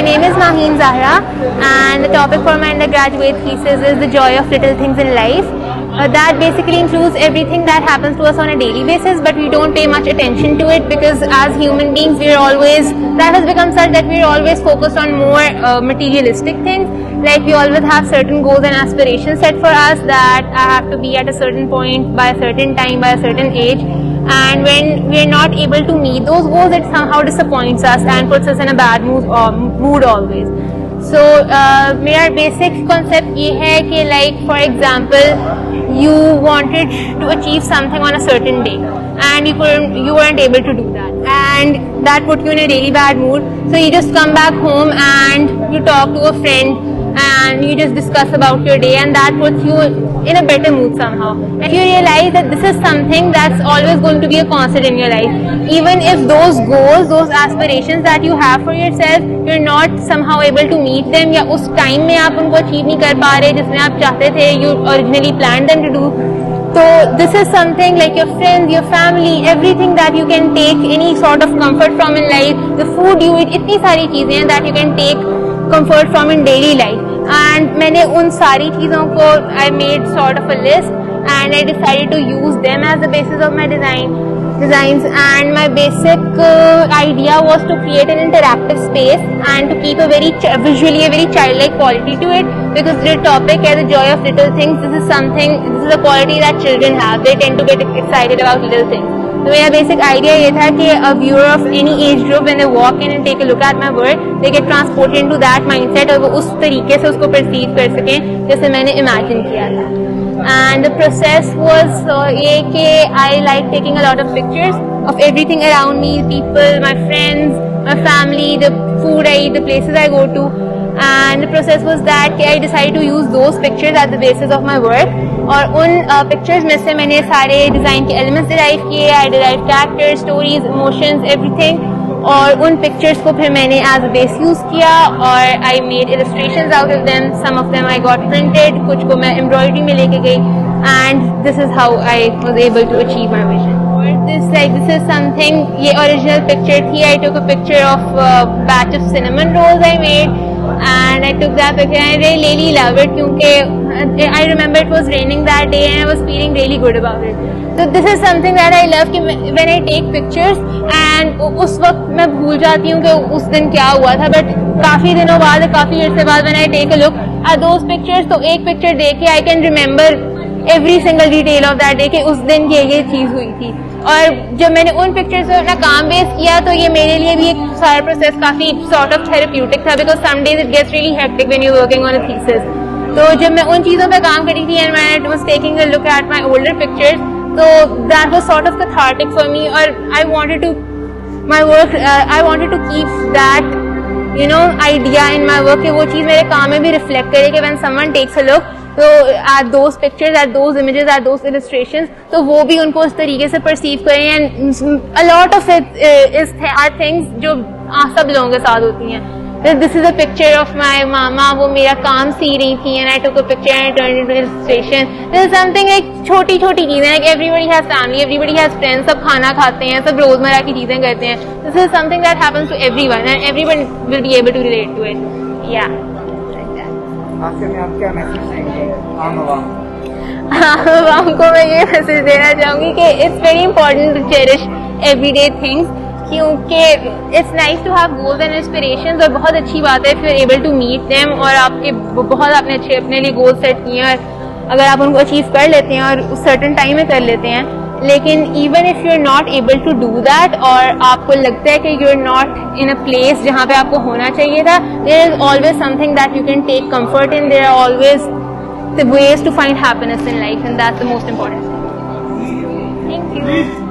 name is Maheen Zahra, and the topic for my undergraduate thesis is the joy of little things in life. That basically includes everything that happens to us on a daily basis, but we don't pay much attention to it because as human beings, that has become such that we're always focused on more materialistic things. Like we always have certain goals and aspirations set for us that I have to be at a certain point by a certain time, by a certain age. And when we're not able to meet those goals, it somehow disappoints us and puts us in a bad mood always. So मेरा basic concept ये है कि like for example you wanted to achieve something on a certain day and you weren't able to do that, and that put you in a really bad mood. So you just come back home and you talk to a friend and you just discuss about your day, and that puts you in a better mood somehow. And you realize that this is something that's always going to be a constant in your life. Even if those goals, those aspirations that you have for yourself, you're not somehow able to meet them, या उस time में आप उनको achieve नहीं कर पा रहे जिसमें आप चाहते थे, you originally planned them to do. So this is something like your friends, your family, everything that you can take any sort of comfort from in life, the food you eat, इतनी सारी चीजें हैं that you can take comfort from in daily life. And मैंने उन सारी चीज़ों को I made sort of a list and I decided to use them as the basis of my designs. And my basic idea was to create an interactive space and to keep a very visually a very childlike quality to it, because the topic is the joy of little things. This is a quality that children have. They tend to get excited about little things. तो मेरा basic idea ये था कि a viewer of any age group when they walk in and take a look at my work, they get transported into that mindset और वो उस तरीके से उसको perceive कर सकें जैसे मैंने imagine किया था. And the process was ये कि I like taking a lot of pictures of everything around me, people, my friends, my family, the food I eat, the places I go to. And the process was that I decided to use those pictures as the basis of my work. और उन pictures में से मैंने सारे design के elements derive किए. I derived characters, stories, emotions, everything. और उन pictures को फिर मैंने as a base use किया और I made illustrations out of them. Some of them I got printed, कुछ को मैं embroidery में लेके गई. And this is how I was able to achieve my vision. This is something, ये original picture थी. I took a picture of a batch of cinnamon rolls I made. And I took that picture and I really love it क्योंकि I remember it was raining that day and I was feeling really good about it. So this is something that I love कि when I take pictures and उस वक्त मैं भूल जाती हूँ कि उस दिन क्या हुआ था, but काफी दिनों बाद, काफी अर्से बाद when I take a look at those pictures, तो एक picture देख के I can remember every single detail of that day कि उस दिन ये चीज हुई थी. और जब मैंने उन पिक्चर्स पे अपना काम बेस किया तो ये मेरे लिए भी एक सारा प्रोसेस काफी सॉर्ट ऑफ थेरेप्यूटिक था, because some days it gets really hectic when you working on a thesis. तो जब मैं उन चीजों पे काम करी थी and when I was taking a look at my older pictures, तो that was sort of cathartic for me. और I wanted to keep that idea in my work कि वो चीज मेरे काम में भी रिफ्लेक्ट करे कि when someone takes a look तो at those pictures, at those images, at those illustrations, तो वो भी उनको उस तरीके से perceive करें. And a lot of it are things जो सब लोगों के साथ होती हैं. This is a picture of my mama, वो मेरा काम सी रही थी and I took a picture and I turned it into illustration. This is something like छोटी चीजें, like everybody has family, everybody has friends, सब खाना खाते हैं, सब रोजमर्रा की चीजें करते हैं. This is something that happens to everyone and everyone will be able to relate to it. Yeah. आखिर में आप क्या मैसेज देंगे आम आवाम को? मैं ये मैसेज देना चाहूंगी कि it's very important to cherish everyday things, क्योंकि it's nice to have goals and inspirations, और बहुत अच्छी बात है if you are able to meet them और आपके बहुत आपने अच्छे अपने लिए गोल सेट किए हैं और अगर आप उनको अचीव कर लेते हैं और उस सर्टेन टाइम में कर लेते हैं. लेकिन even if you are not able to do that और आपको लगता है कि you are not in a place जहाँ पे आपको होना चाहिए था, there is always something that you can take comfort in. There are always the ways to find happiness in life and that's the most important thing. Thank you.